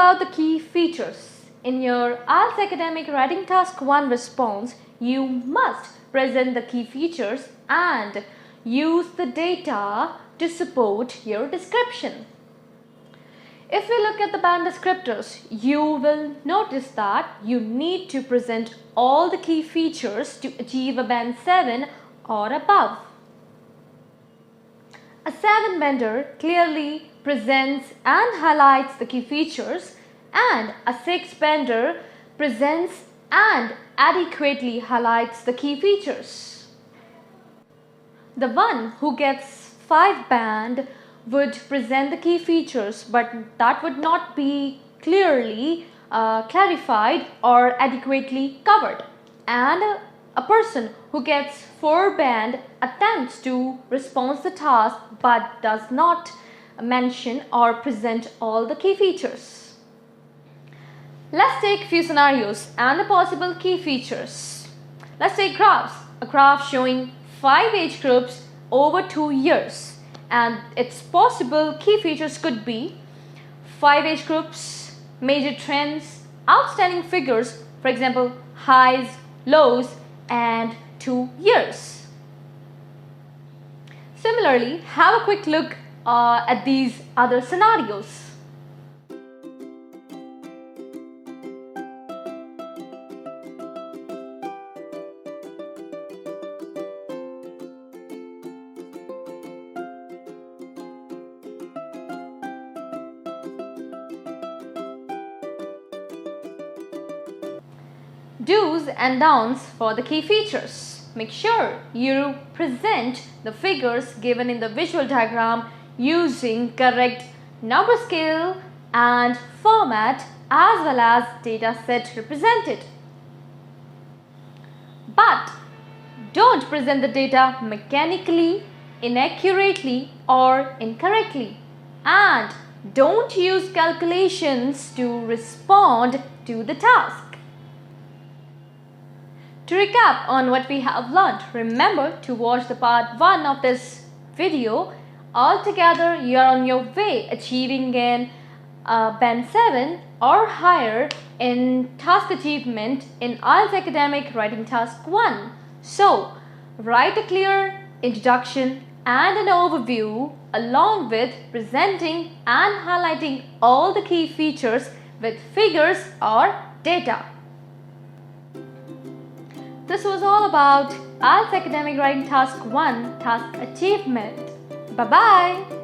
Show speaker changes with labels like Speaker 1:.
Speaker 1: about the key features. In your IELTS Academic Writing Task 1 response, you must present the key features and use the data to support your description. If we look at the band descriptors, you will notice that you need to present all the key features to achieve a band 7 or above. A 7 bender clearly presents and highlights the key features, and a 6 bender presents and adequately highlights the key features. The one who gets 5 band would present the key features, but that would not be clearly clarified or adequately covered. And a person who gets 4 band attempts to respond to the task but does not mention or present all the key features. Let's take a few scenarios and the possible key features. Let's take graphs. A graph showing 5 age groups over 2 years. And its possible key features could be 5 age groups, major trends, outstanding figures, for example, highs, lows, and 2 years. Similarly, have a quick look at these other scenarios. Do's and don'ts for the key features. Make sure you present the figures given in the visual diagram using correct number scale and format as well as data set represented. But don't present the data mechanically, inaccurately or incorrectly. And don't use calculations to respond to the task. To recap on what we have learned, remember to watch the part 1 of this video. Altogether, you are on your way achieving an band 7 or higher in task achievement in IELTS Academic Writing Task 1. So, write a clear introduction and an overview along with presenting and highlighting all the key features with figures or data. This was all about IELTS Academic Writing Task 1 task achievement. Bye-bye.